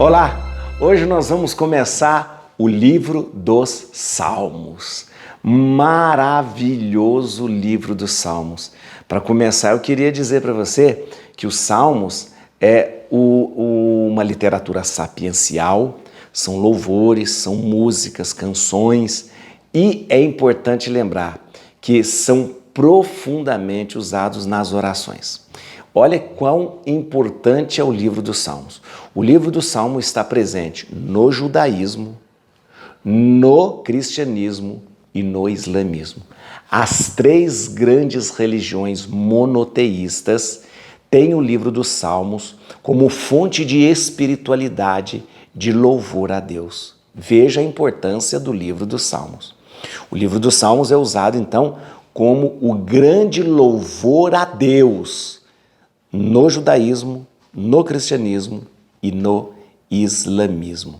Olá! Hoje nós vamos começar o livro dos Salmos. Maravilhoso livro dos Salmos. Para começar, eu queria dizer para você que os Salmos é uma literatura sapiencial, são louvores, são músicas, canções, e é importante lembrar que são profundamente usados nas orações. Olha quão importante é o livro dos Salmos. O livro dos Salmos está presente no judaísmo, no cristianismo e no islamismo. As três grandes religiões monoteístas têm o livro dos Salmos como fonte de espiritualidade, de louvor a Deus. Veja a importância do livro dos Salmos. O livro dos Salmos é usado, então, como o grande louvor a Deus no judaísmo, no cristianismo e no islamismo.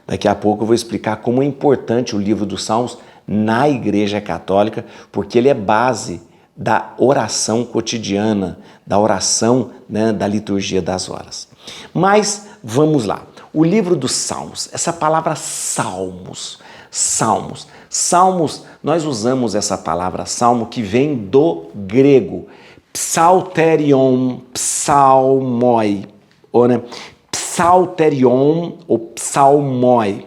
Daqui a pouco eu vou explicar como é importante o livro dos Salmos na Igreja Católica, porque ele é base da oração cotidiana, da oração, da liturgia das horas. Mas vamos lá. O livro dos Salmos, essa palavra salmos, nós usamos essa palavra salmo que vem do grego, psalterion, psalmoi, psalterion ou psalmoi.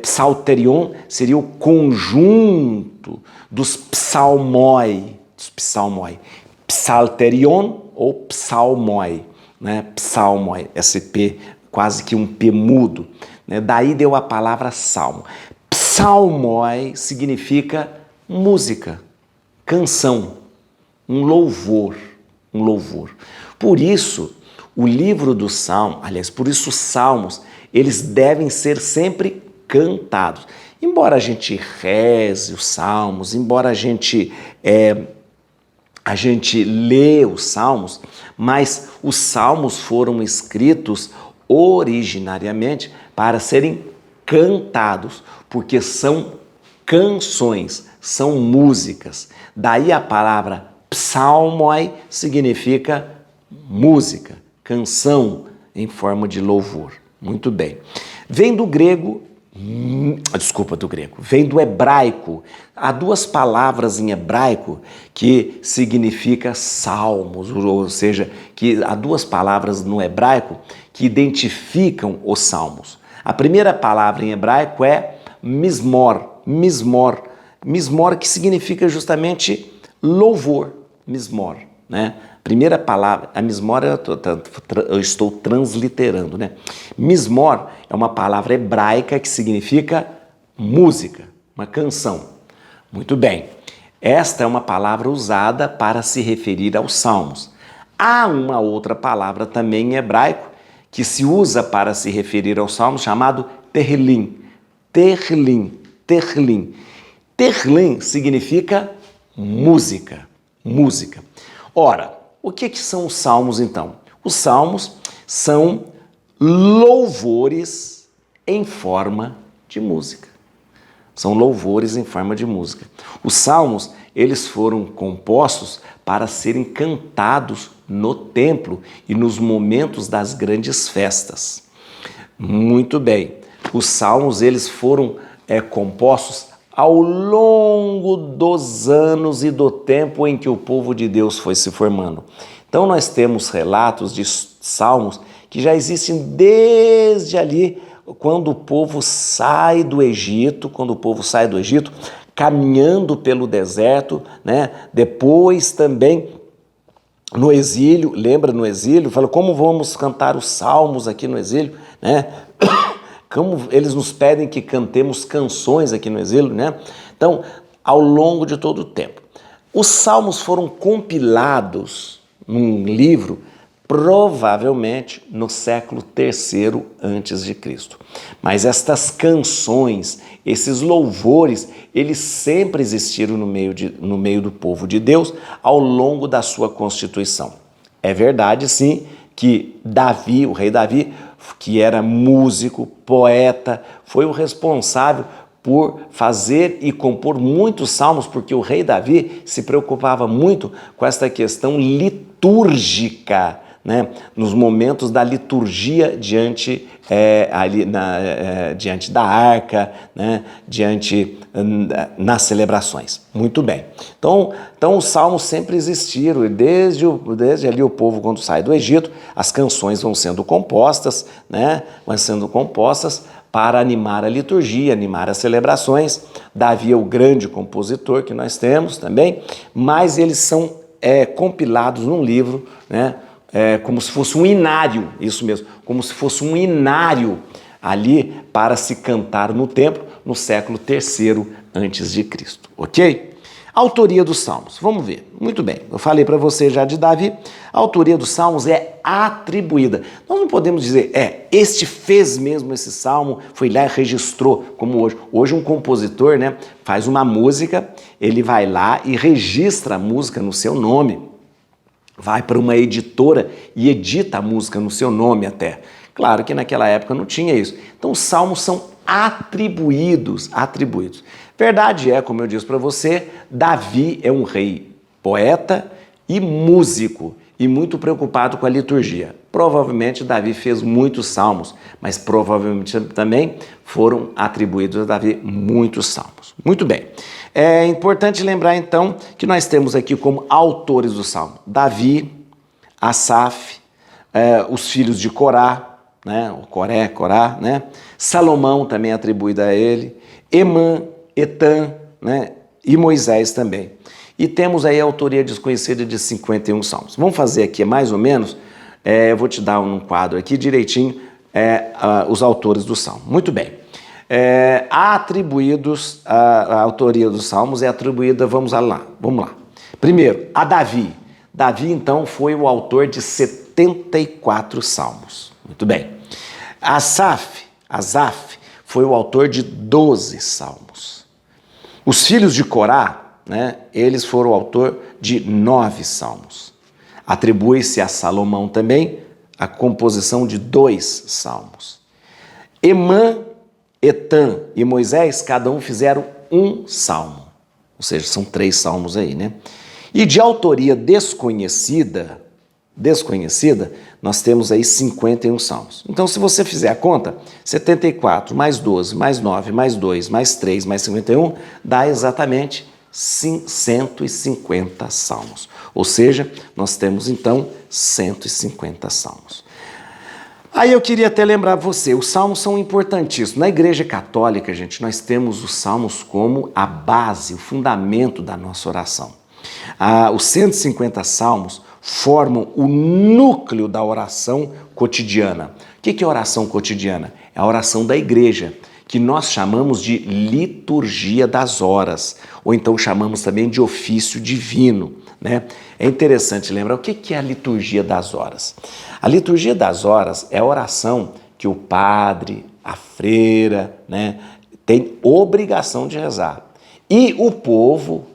Psalterion seria o conjunto dos psalmoi. Psalterion ou psalmoi, psalmoi, SP, quase que um P mudo. Daí deu a palavra salmo. Psalmoi significa música, canção, um louvor. Por isso, o livro do Salmo, por isso os salmos, eles devem ser sempre cantados. Embora a gente reze os salmos, embora a gente lê os salmos, mas os salmos foram escritos originariamente para serem cantados, porque são canções, são músicas. Daí a palavra psalmoi significa música, canção em forma de louvor. Muito bem. Vem do hebraico. Há duas palavras em hebraico que significa salmos, ou seja, que há duas palavras no hebraico que identificam os salmos. A primeira palavra em hebraico é mismor, que significa justamente louvor, mismor, Primeira palavra, a mismor eu estou transliterando, Mismor é uma palavra hebraica que significa música, uma canção. Muito bem, esta é uma palavra usada para se referir aos salmos. Há uma outra palavra também em hebraico que se usa para se referir aos salmos, chamado terlim. Terlim significa música. Ora, o que são os salmos então? Os salmos são louvores em forma de música. Os salmos, eles foram compostos para serem cantados no templo e nos momentos das grandes festas. Muito bem. Os salmos, eles foram compostos ao longo dos anos e do tempo em que o povo de Deus foi se formando. Então nós temos relatos de salmos que já existem desde ali, quando o povo sai do Egito, caminhando pelo deserto, Depois também no exílio, lembra no exílio? Fala, como vamos cantar os salmos aqui no exílio, Como eles nos pedem que cantemos canções aqui no exílio, Então, ao longo de todo o tempo. Os salmos foram compilados num livro, provavelmente no século III a.C. Mas estas canções, esses louvores, eles sempre existiram no meio do povo de Deus ao longo da sua constituição. É verdade, sim, que Davi, o rei Davi, que era músico, poeta, foi o responsável por fazer e compor muitos salmos, porque o rei Davi se preocupava muito com esta questão litúrgica né, nos momentos da liturgia diante, diante da arca, né, nas celebrações. Muito bem. Então os salmos sempre existiram e desde ali o povo, quando sai do Egito, as canções vão sendo compostas, né, para animar a liturgia, animar as celebrações. Davi é o grande compositor que nós temos também, mas eles são compilados num livro, né, como se fosse um inário, isso mesmo, como se fosse um inário ali para se cantar no templo no século III a.C., ok? Autoria dos Salmos, vamos ver. Muito bem, eu falei para você já de Davi, a autoria dos Salmos é atribuída. Nós não podemos dizer, este fez mesmo esse salmo, foi lá e registrou, como hoje. Hoje um compositor, né, faz uma música, ele vai lá e registra a música no seu nome, vai para uma editora e edita a música no seu nome até. Claro que naquela época não tinha isso. Então os salmos são atribuídos. Verdade é, como eu disse para você, Davi é um rei poeta e músico e muito preocupado com a liturgia. Provavelmente Davi fez muitos salmos, mas provavelmente também foram atribuídos a Davi muitos salmos. Muito bem. É importante lembrar então que nós temos aqui como autores do salmo Davi, Asaf, os filhos de Corá, né? O Corá, né? Salomão também é atribuído a ele, Emã, Etã, né? E Moisés também. E temos aí a autoria desconhecida de 51 salmos. Vamos fazer aqui mais ou menos, eu vou te dar um quadro aqui direitinho, os autores do salmo. Muito bem. A autoria dos salmos é atribuída, vamos lá. Primeiro, a Davi. Davi, então, foi o autor de 74 salmos. Muito bem. Asaf foi o autor de 12 salmos. Os filhos de Corá, né, eles foram o autor de 9 salmos. Atribui-se a Salomão também a composição de 2 salmos. Emã, Etã e Moisés, cada um fizeram 1 salmo. Ou seja, são 3 salmos aí, né? E de autoria desconhecida, nós temos aí 51 salmos. Então, se você fizer a conta, 74 mais 12, mais 9, mais 2, mais 3, mais 51, dá exatamente 150 salmos. Ou seja, nós temos então 150 salmos. Aí eu queria até lembrar você, os salmos são importantíssimos. Na Igreja Católica, gente, nós temos os salmos como a base, o fundamento da nossa oração. Os 150 salmos formam o núcleo da oração cotidiana. O que é oração cotidiana? É a oração da igreja, que nós chamamos de liturgia das horas, ou então chamamos também de ofício divino, né? É interessante lembrar o que é a liturgia das horas. A liturgia das horas é a oração que o padre, a freira, né, tem obrigação de rezar. E o povo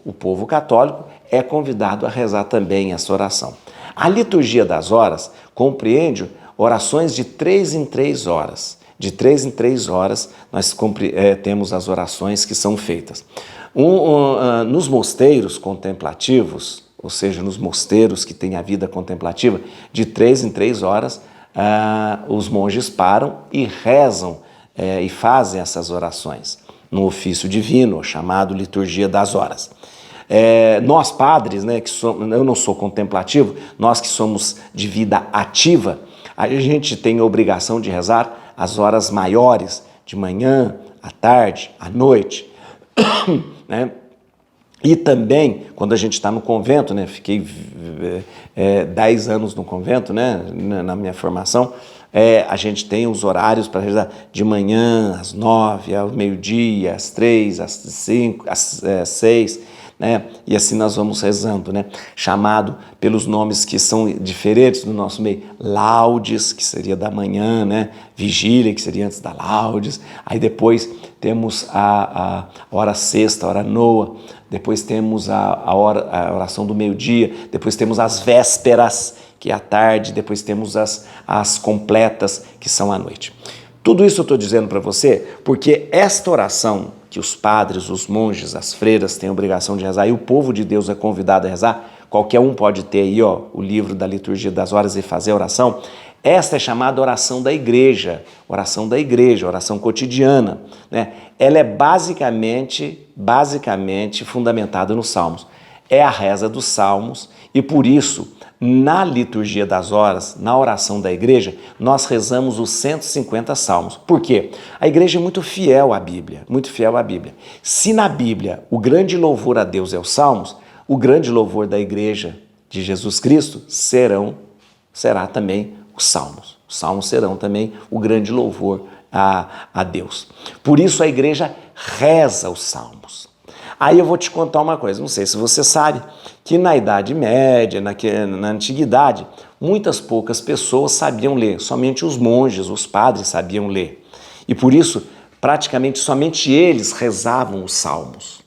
católico, é convidado a rezar também essa oração. A liturgia das horas compreende orações de 3 em 3 horas. De 3 em 3 horas nós temos as orações que são feitas. Nos mosteiros contemplativos, ou seja, nos mosteiros que têm a vida contemplativa, de 3 em 3 horas os monges param e rezam e fazem essas orações no ofício divino, chamado liturgia das horas. Nós padres, né, eu não sou contemplativo, nós que somos de vida ativa, a gente tem a obrigação de rezar as horas maiores, de manhã, à tarde, à noite, né? E também, quando a gente está no convento, né, fiquei 10 anos no convento, né, na minha formação, a gente tem os horários para rezar de manhã, às 9, ao meio-dia, às 3, às 5, às 6, né? E assim nós vamos rezando, né? Chamado pelos nomes que são diferentes no nosso meio. Laudes, que seria da manhã, né? Vigília, que seria antes da laudes. Aí depois temos a hora sexta, a hora noa. Depois temos a oração do meio-dia. Depois temos as vésperas, que é à tarde. Depois temos as completas, que são à noite. Tudo isso eu estou dizendo para você porque esta oração que os padres, os monges, as freiras têm a obrigação de rezar e o povo de Deus é convidado a rezar, qualquer um pode ter aí, ó, o livro da liturgia das horas e fazer a oração. Esta é chamada oração da igreja, oração cotidiana, né? Ela é basicamente fundamentada nos Salmos. É a reza dos Salmos e por isso, na liturgia das horas, na oração da igreja, nós rezamos os 150 Salmos. Por quê? A igreja é muito fiel à Bíblia, muito fiel à Bíblia. Se na Bíblia o grande louvor a Deus é os Salmos, o grande louvor da igreja de Jesus Cristo será também os Salmos. Os Salmos serão também o grande louvor a Deus. Por isso a igreja reza os Salmos. Aí eu vou te contar uma coisa, não sei se você sabe, que na Idade Média, na Antiguidade, muitas poucas pessoas sabiam ler, somente os monges, os padres sabiam ler. E por isso, praticamente somente eles rezavam os Salmos.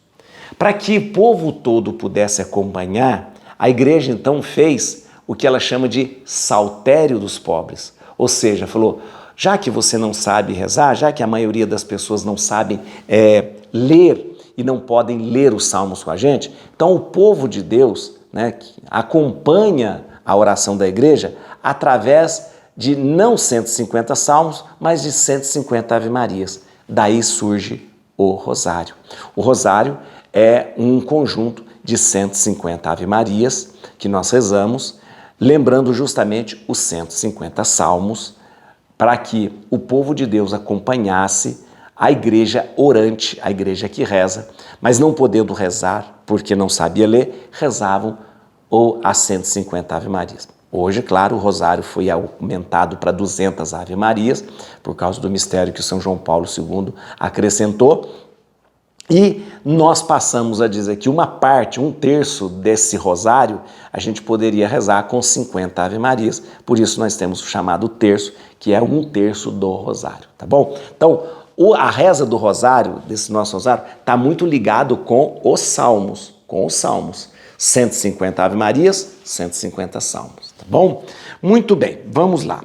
Para que o povo todo pudesse acompanhar, a igreja então fez o que ela chama de saltério dos pobres. Ou seja, falou, já que você não sabe rezar, já que a maioria das pessoas não sabem ler e não podem ler os salmos com a gente, então o povo de Deus, né, que acompanha a oração da igreja através de não 150 salmos, mas de 150 ave-marias. Daí surge o rosário. O rosário é um conjunto de 150 ave-marias que nós rezamos, lembrando justamente os 150 salmos, para que o povo de Deus acompanhasse a igreja orante, a igreja que reza, mas não podendo rezar, porque não sabia ler, rezavam as 150 ave-marias. Hoje, claro, o rosário foi aumentado para 200 ave-marias, por causa do mistério que São João Paulo II acrescentou, e nós passamos a dizer que uma parte, um terço desse rosário, a gente poderia rezar com 50 ave-marias, por isso nós temos o chamado terço, que é um terço do rosário, tá bom? Então, a reza do rosário, desse nosso rosário, está muito ligado com os salmos, 150 ave-marias, 150 salmos, tá bom? Muito bem, vamos lá.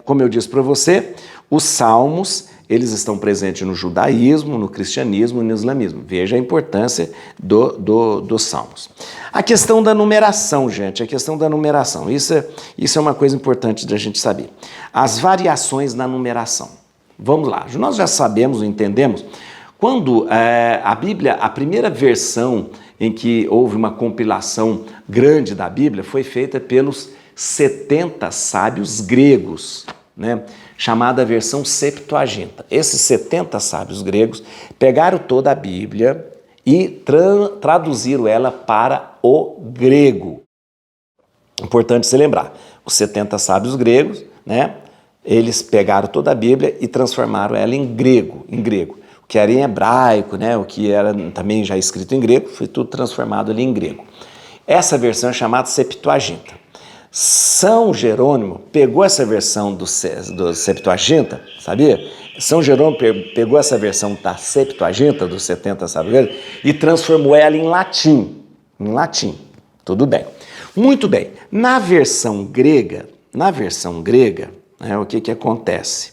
Como eu disse para você, os salmos, eles estão presentes no judaísmo, no cristianismo e no islamismo. Veja a importância dos salmos. A questão da numeração, gente, isso é uma coisa importante da gente saber. As variações na numeração. Vamos lá, nós já sabemos, entendemos, quando a Bíblia, a primeira versão em que houve uma compilação grande da Bíblia foi feita pelos 70 sábios gregos, né? Chamada versão Septuaginta. Esses 70 sábios gregos pegaram toda a Bíblia e traduziram ela para o grego. Importante se lembrar, os 70 sábios gregos, né? Eles pegaram toda a Bíblia e transformaram ela em grego. O que era em hebraico, né? O que era também já escrito em grego, foi tudo transformado ali em grego. Essa versão é chamada Septuaginta. São Jerônimo pegou essa versão do Septuaginta, sabia? São Jerônimo pegou essa versão da Septuaginta, dos 70 sábios, e transformou ela em latim. Tudo bem. Muito bem. Na versão grega, o que acontece?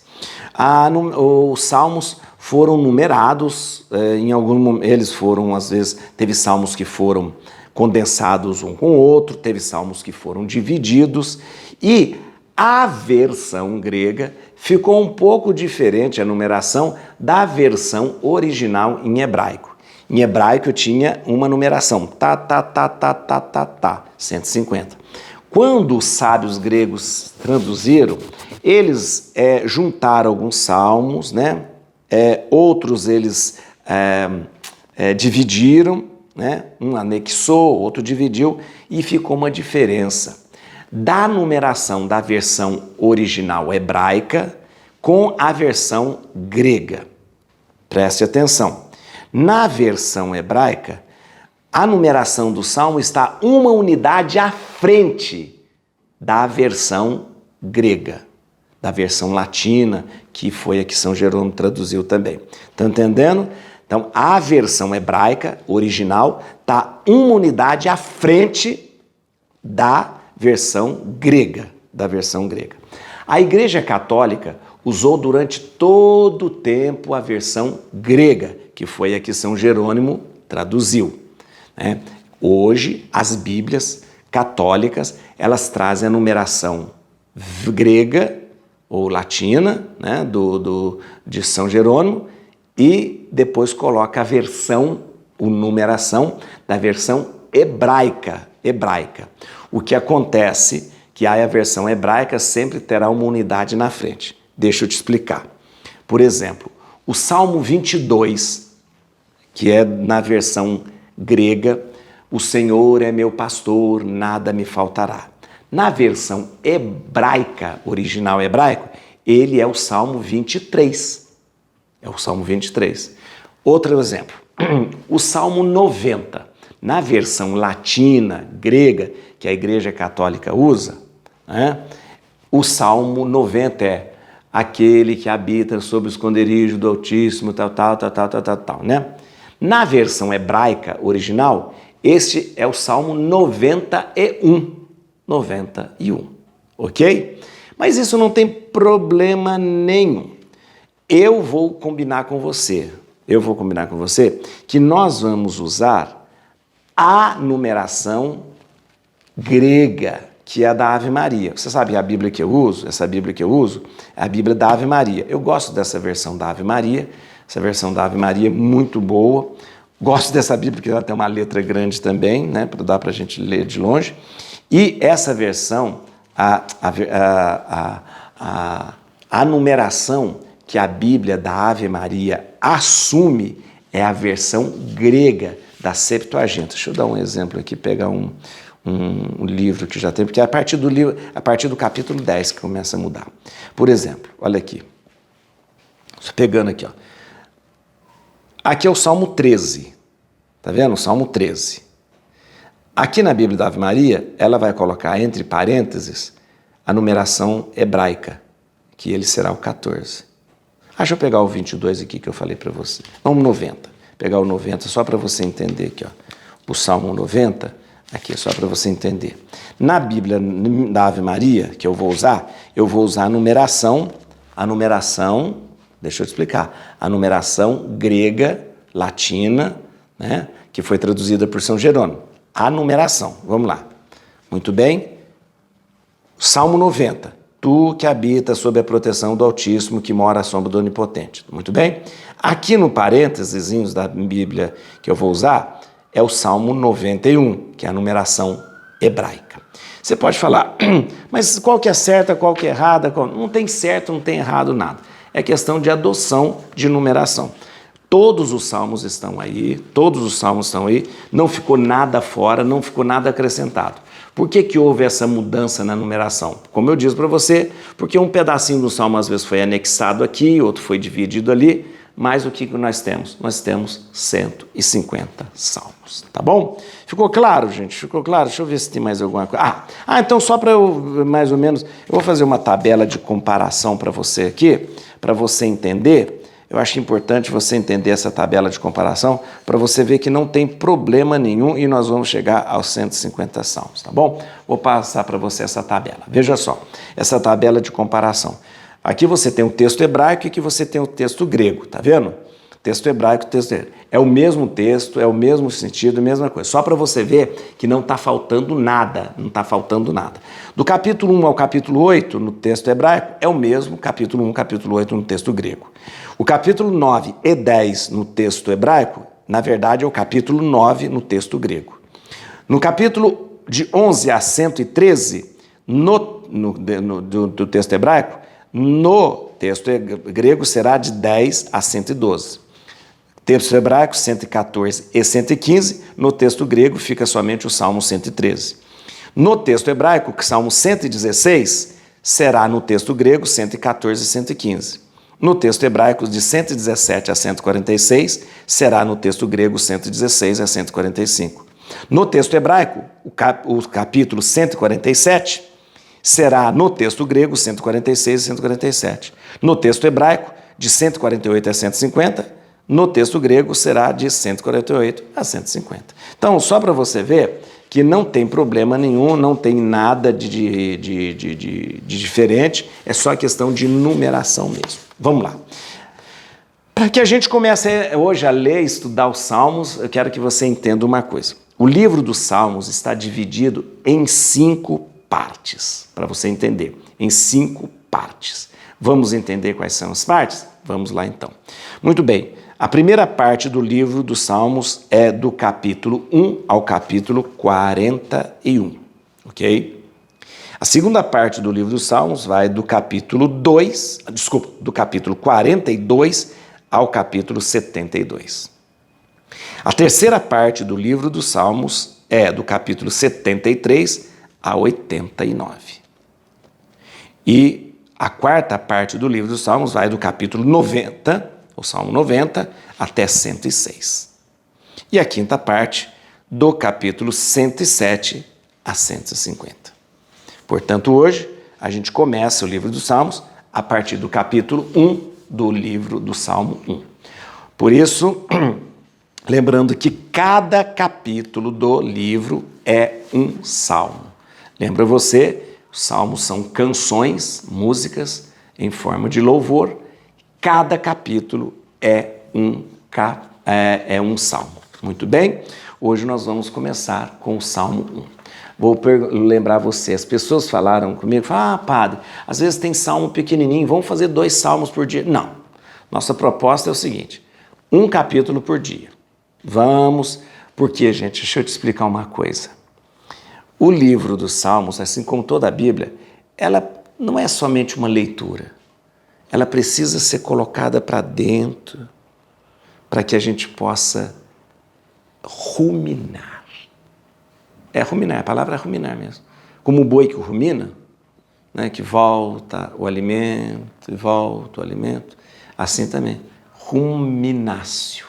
Os salmos foram numerados, eles foram, às vezes, teve salmos que foram condensados um com o outro, teve salmos que foram divididos, e a versão grega ficou um pouco diferente, a numeração, da versão original em hebraico. Em hebraico tinha uma numeração, 150. Quando os sábios gregos traduziram, eles juntaram alguns salmos, né? Outros eles dividiram, né? Um anexou, outro dividiu, e ficou uma diferença da numeração da versão original hebraica com a versão grega. Preste atenção. Na versão hebraica, a numeração do salmo está uma unidade à frente da versão grega, da versão latina, que foi a que São Jerônimo traduziu também. Estão entendendo? Então, a versão hebraica original está uma unidade à frente da versão grega, A Igreja Católica usou durante todo o tempo a versão grega, que foi a que São Jerônimo traduziu, né? Hoje, as Bíblias católicas, elas trazem a numeração grega ou latina, né, de São Jerônimo, e depois coloca a numeração da versão hebraica. O que acontece que a versão hebraica sempre terá uma unidade na frente. Deixa eu te explicar. Por exemplo, o Salmo 22, que é na versão grega, o Senhor é meu pastor, nada me faltará. Na versão hebraica, original hebraico, ele é o Salmo 23. É o Salmo 23. Outro exemplo, o Salmo 90. Na versão latina, grega, que a Igreja Católica usa, né, o Salmo 90 é aquele que habita sob o esconderijo do Altíssimo, tal, né? Na versão hebraica original, este é o Salmo 91, ok? Mas isso não tem problema nenhum. Eu vou combinar com você que nós vamos usar a numeração grega, que é a da Ave Maria. Você sabe a Bíblia que eu uso? Essa Bíblia que eu uso é a Bíblia da Ave Maria. Eu gosto dessa versão da Ave Maria, essa versão da Ave Maria é muito boa. Gosto dessa Bíblia porque ela tem uma letra grande também, né, para dar para a gente ler de longe. E essa versão, a numeração que a Bíblia da Ave Maria assume é a versão grega da Septuaginta. Deixa eu dar um exemplo aqui, pegar um livro que já tem, porque é a partir do capítulo 10 que começa a mudar. Por exemplo, olha aqui. Estou pegando aqui, ó. Aqui é o Salmo 13. Tá vendo? O Salmo 13. Aqui na Bíblia da Ave Maria, ela vai colocar entre parênteses a numeração hebraica, que ele será o 14. Deixa eu pegar o 22 aqui que eu falei para você. Vamos 90. Pegar o 90 só para você entender aqui, ó. O Salmo 90, aqui só para você entender. Na Bíblia da Ave Maria, que eu vou usar a numeração, deixa eu te explicar, a numeração grega, latina, né, que foi traduzida por São Jerônimo. A numeração, vamos lá. Muito bem. Salmo 90. Tu que habita sob a proteção do Altíssimo, que mora à sombra do Onipotente. Muito bem? Aqui no parênteses da Bíblia que eu vou usar, é o Salmo 91, que é a numeração hebraica. Você pode falar, mas qual que é certa, qual que é errada? Não tem certo, não tem errado, nada. É questão de adoção de numeração. Todos os salmos estão aí, não ficou nada fora, não ficou nada acrescentado. Por que houve essa mudança na numeração? Como eu disse para você, porque um pedacinho do salmo às vezes foi anexado aqui, outro foi dividido ali, mas o que nós temos? Nós temos 150 salmos, tá bom? Ficou claro, gente? Ficou claro? Deixa eu ver se tem mais alguma coisa. Então só para eu, mais ou menos, eu vou fazer uma tabela de comparação para você aqui, para você entender. Eu acho importante você entender essa tabela de comparação para você ver que não tem problema nenhum e nós vamos chegar aos 150 salmos, tá bom? Vou passar para você essa tabela. Veja só, essa tabela de comparação. Aqui você tem o texto hebraico e aqui você tem o texto grego, tá vendo? Texto hebraico, texto grego. É o mesmo texto, é o mesmo sentido, a mesma coisa. Só para você ver que não está faltando nada, Do capítulo 1 ao capítulo 8, no texto hebraico, é o mesmo capítulo 1, capítulo 8 no texto grego. O capítulo 9 e 10 no texto hebraico, na verdade, é o capítulo 9 no texto grego. No capítulo de 11 a 113, do texto hebraico, no texto grego será de 10 a 112. Texto hebraico 114 e 115, no texto grego fica somente o Salmo 113. No texto hebraico, o Salmo 116 será no texto grego 114 e 115. No texto hebraico, de 117 a 146, será no texto grego 116 a 145. No texto hebraico, o capítulo 147 será no texto grego 146 e 147. No texto hebraico, de 148 a 150, no texto grego será de 148 a 150. Então, só para você ver que não tem problema nenhum, não tem nada de diferente, é só questão de numeração mesmo. Vamos lá. Para que a gente comece hoje a ler e estudar os Salmos, eu quero que você entenda uma coisa. O livro dos Salmos está dividido em 5 partes, para você entender, em 5 partes. Vamos entender quais são as partes? Vamos lá então. Muito bem, a primeira parte do livro dos Salmos é do capítulo 1 ao capítulo 41, ok? A segunda parte do livro dos Salmos vai do capítulo 42 ao capítulo 72. A terceira parte do livro dos Salmos é do capítulo 73 a 89. E a quarta parte do livro dos Salmos vai do capítulo 90, o Salmo 90, até 106. E a quinta parte do capítulo 107 a 150. Portanto, hoje a gente começa o livro dos Salmos a partir do capítulo 1 do livro do Salmo 1. Por isso, lembrando que cada capítulo do livro é um salmo. Lembra você, os salmos são canções, músicas em forma de louvor. Cada capítulo é um salmo. Muito bem? Hoje nós vamos começar com o Salmo 1. Vou lembrar você, as pessoas falaram comigo, padre, às vezes tem salmo pequenininho, vamos fazer 2 salmos por dia. Não, nossa proposta é o seguinte, um capítulo por dia. Vamos, porque, gente, deixa eu te explicar uma coisa. O livro dos Salmos, assim como toda a Bíblia, ela não é somente uma leitura. Ela precisa ser colocada para dentro, para que a gente possa ruminar. Ruminar, a palavra é ruminar mesmo. Como o boi que rumina, né, que volta o alimento e volta o alimento, assim também, ruminácio.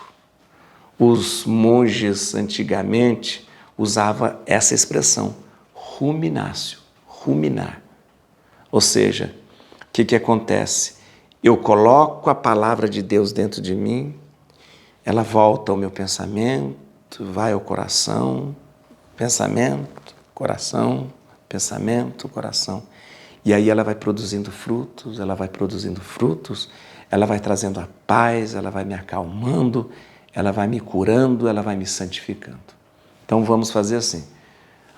Os monges antigamente usavam essa expressão, ruminácio, ruminar. Ou seja, o que acontece? Eu coloco a palavra de Deus dentro de mim, ela volta ao meu pensamento, vai ao coração, pensamento, coração, e aí ela vai produzindo frutos, ela vai trazendo a paz, ela vai me acalmando, ela vai me curando, ela vai me santificando. Então vamos fazer assim.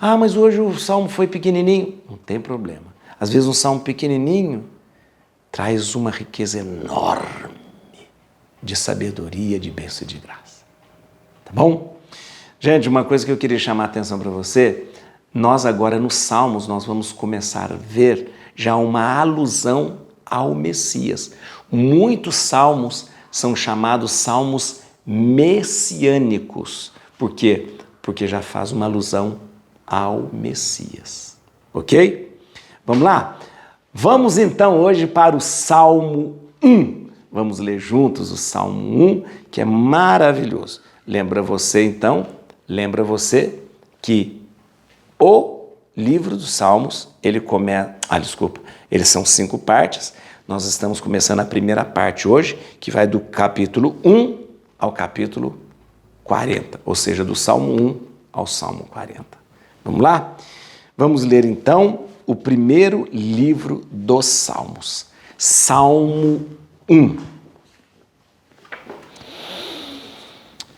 Mas hoje o salmo foi pequenininho. Não tem problema. Às vezes um salmo pequenininho traz uma riqueza enorme de sabedoria, de bênção e de graça. Tá bom? Gente, uma coisa que eu queria chamar a atenção para você, nós agora nos Salmos, nós vamos começar a ver já uma alusão ao Messias. Muitos salmos são chamados salmos messiânicos. Por quê? Porque já faz uma alusão ao Messias. Ok? Vamos lá? Vamos então hoje para o Salmo 1. Vamos ler juntos o Salmo 1, que é maravilhoso. Lembra você que o livro dos Salmos, eles são 5 partes. Nós estamos começando a primeira parte hoje, que vai do capítulo 1 ao capítulo 40, ou seja, do Salmo 1 ao Salmo 40. Vamos lá? Vamos ler então o primeiro livro dos Salmos. Salmo 1.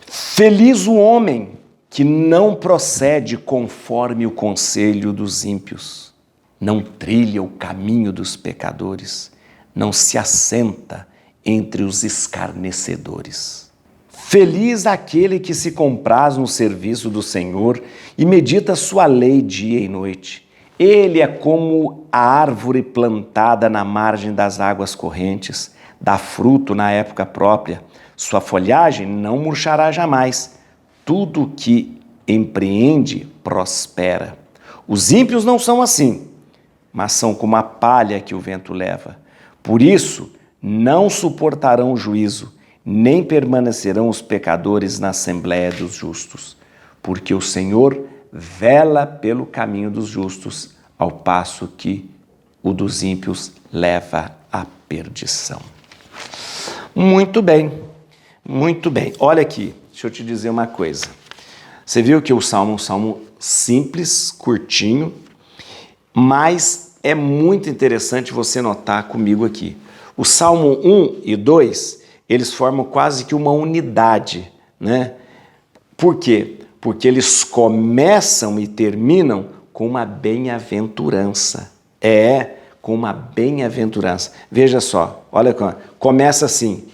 Feliz o homem que não procede conforme o conselho dos ímpios, não trilha o caminho dos pecadores, não se assenta entre os escarnecedores. Feliz aquele que se compraz no serviço do Senhor e medita sua lei dia e noite. Ele é como a árvore plantada na margem das águas correntes, dá fruto na época própria, sua folhagem não murchará jamais. Tudo o que empreende prospera. Os ímpios não são assim, mas são como a palha que o vento leva. Por isso, não suportarão o juízo, nem permanecerão os pecadores na assembleia dos justos. Porque o Senhor vela pelo caminho dos justos, ao passo que o dos ímpios leva à perdição. Muito bem, muito bem. Olha aqui. Deixa eu te dizer uma coisa. Você viu que o salmo é um salmo simples, curtinho, mas é muito interessante você notar comigo aqui. O Salmo 1 e 2, eles formam quase que uma unidade, né? Por quê? porque eles começam e terminam com uma bem-aventurança. Com uma bem-aventurança. Veja só, olha, começa assim,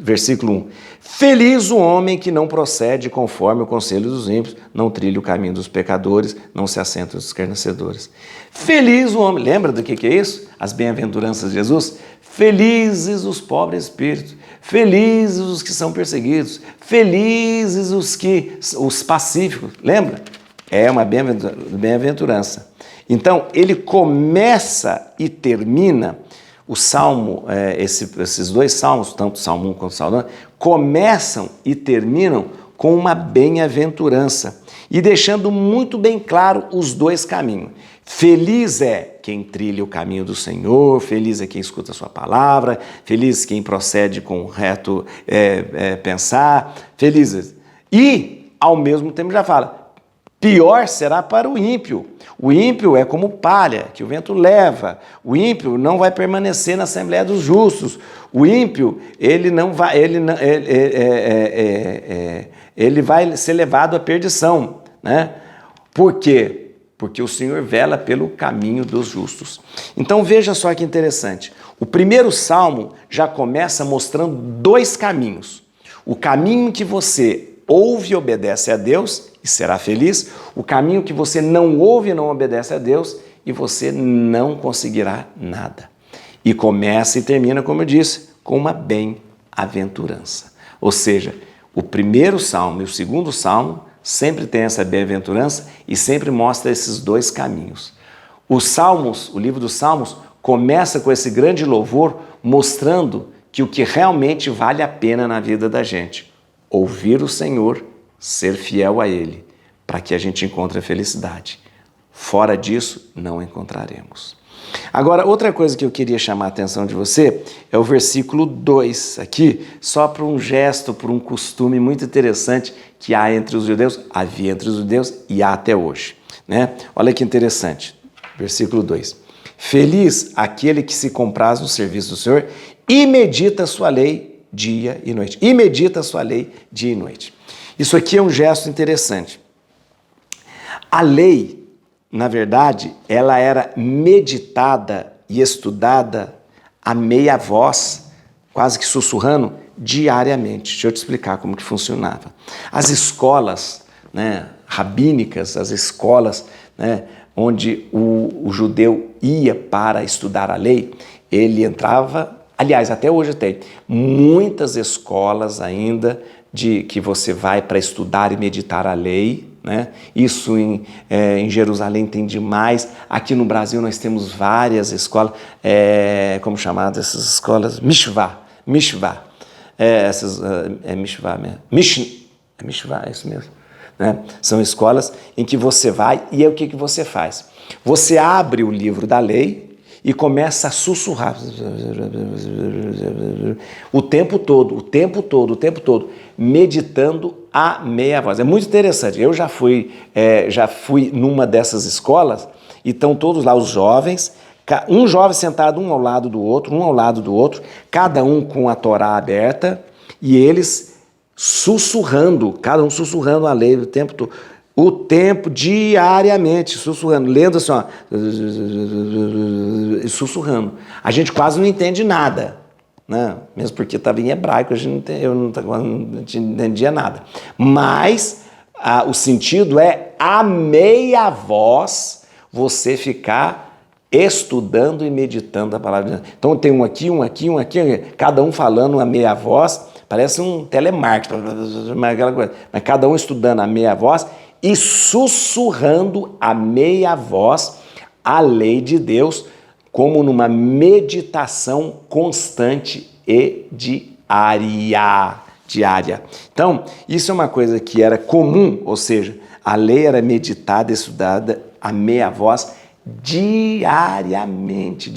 versículo 1. Feliz o homem que não procede conforme o conselho dos ímpios, não trilha o caminho dos pecadores, não se assenta dos escarnecedores. Feliz o homem, lembra do que é isso? As bem-aventuranças de Jesus? Felizes os pobres espíritos, felizes os que são perseguidos, felizes os pacíficos, lembra? É uma bem-aventurança. Então, ele começa e termina, o Salmo, esses dois salmos, tanto o Salmo 1 quanto o Salmo 2, começam e terminam com uma bem-aventurança e deixando muito bem claro os dois caminhos. Feliz é quem trilha o caminho do Senhor, feliz é quem escuta a sua palavra, feliz quem procede com reto pensar, feliz. E, ao mesmo tempo, já fala, pior será para o ímpio. O ímpio é como palha, que o vento leva. O ímpio não vai permanecer na Assembleia dos Justos. O ímpio, ele vai ser levado à perdição, né? Por quê? Porque o Senhor vela pelo caminho dos justos. Então veja só que interessante. O primeiro salmo já começa mostrando dois caminhos. O caminho que você ouve e obedece a Deus e será feliz, o caminho que você não ouve e não obedece a Deus e você não conseguirá nada. E começa e termina, como eu disse, com uma bem-aventurança. Ou seja, o primeiro salmo e o segundo salmo sempre tem essa bem-aventurança e sempre mostra esses dois caminhos. Os Salmos, o livro dos Salmos, começa com esse grande louvor mostrando que o que realmente vale a pena na vida da gente, ouvir o Senhor, ser fiel a Ele, para que a gente encontre a felicidade. Fora disso, não encontraremos. Agora, outra coisa que eu queria chamar a atenção de você é o versículo 2 aqui, só por um gesto, por um costume muito interessante que há entre os judeus, havia entre os judeus e há até hoje, né? Olha que interessante, versículo 2. Feliz aquele que se compraz no serviço do Senhor e medita a sua lei dia e noite. E medita a sua lei dia e noite. Isso aqui é um gesto interessante. A lei, na verdade, ela era meditada e estudada a meia voz, quase que sussurrando, diariamente. Deixa eu te explicar como que funcionava. As escolas, né, rabínicas, as escolas, né, onde o judeu ia para estudar a lei, ele entrava, aliás, até hoje tem muitas escolas ainda que você vai para estudar e meditar a lei, né? Isso em Jerusalém tem demais. Aqui no Brasil nós temos várias escolas, como chamadas essas escolas? Mishvah. Mishvah, é isso mesmo. Né? São escolas em que você vai e o que você faz? Você abre o livro da lei e começa a sussurrar o tempo todo, meditando a meia voz. É muito interessante. Eu já fui numa dessas escolas e estão todos lá os jovens, um jovem sentado um ao lado do outro, cada um com a Torá aberta e eles sussurrando, cada um sussurrando a lei o tempo todo. O tempo, diariamente, sussurrando, lendo assim, ó, sussurrando. A gente quase não entende nada, né? Mesmo porque estava em hebraico, eu não entendia nada. Mas o sentido é a meia voz você ficar estudando e meditando a palavra de Deus. Então tem um aqui, cada um falando a meia voz, parece um telemarketing, aquela coisa. Mas cada um estudando a meia voz e sussurrando a meia voz a lei de Deus, como numa meditação constante e diária. Então, isso é uma coisa que era comum, ou seja, a lei era meditada, estudada a meia voz diariamente.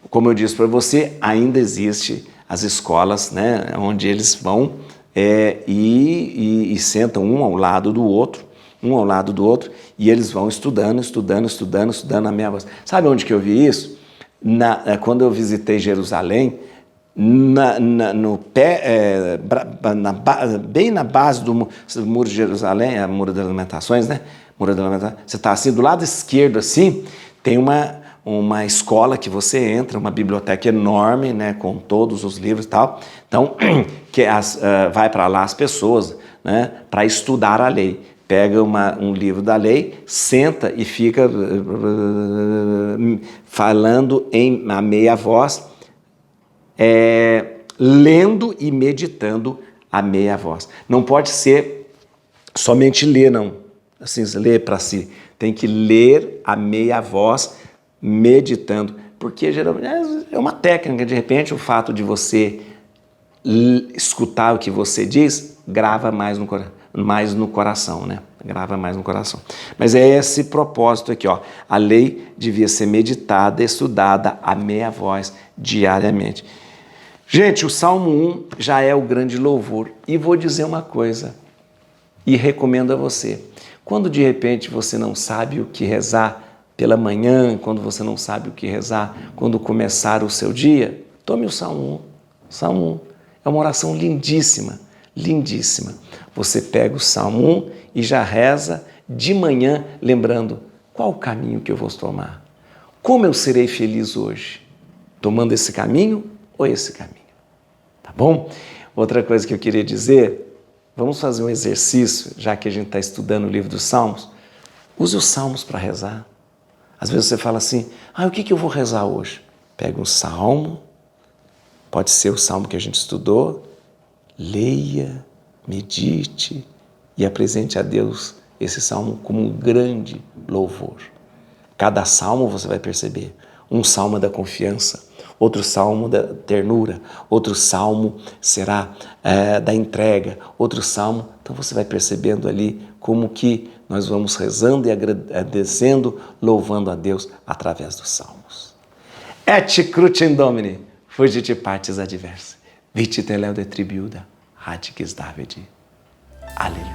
Como eu disse para você, ainda existe as escolas, né, onde eles vão e sentam um ao lado do outro, e eles vão estudando a meia voz. Sabe onde que eu vi isso? Quando eu visitei Jerusalém, no pé, bem na base do Muro de Jerusalém, a Muro das Lamentações, né? Muro das Lamentações. Você está assim, do lado esquerdo, assim, tem uma escola que você entra, uma biblioteca enorme, né, com todos os livros e tal. Então, vai para lá as pessoas, né, para estudar a lei. Pega um livro da lei, senta e fica falando a meia voz, lendo e meditando a meia voz. Não pode ser somente ler, não. Assim, ler para si. Tem que ler a meia voz meditando, porque geralmente é uma técnica. De repente, o fato de você escutar o que você diz grava mais no coração, né? Grava mais no coração. Mas é esse propósito aqui, ó. A lei devia ser meditada, estudada a meia voz diariamente. Gente, o Salmo 1 já é o grande louvor. E vou dizer uma coisa, e recomendo a você. Quando de repente você não sabe o que rezar pela manhã, quando você não sabe o que rezar, quando começar o seu dia, tome o Salmo 1. Salmo 1 é uma oração lindíssima, lindíssima. Você pega o Salmo 1 e já reza de manhã, lembrando qual o caminho que eu vou tomar. Como eu serei feliz hoje? Tomando esse caminho ou esse caminho? Tá bom? Outra coisa que eu queria dizer, vamos fazer um exercício, já que a gente está estudando o livro dos Salmos. Use os Salmos para rezar. Às vezes você fala assim, o que eu vou rezar hoje? Pega um salmo, pode ser o salmo que a gente estudou, leia, medite e apresente a Deus esse salmo como um grande louvor. Cada salmo você vai perceber, um salmo da confiança, outro salmo da ternura, outro salmo será da entrega, outro salmo, então você vai percebendo ali como que nós vamos rezando e agradecendo, louvando a Deus através dos salmos. Et crucem Domini, fugit partes adversae, vite teleo de tribiuda, radicis Davidi. Aleluia.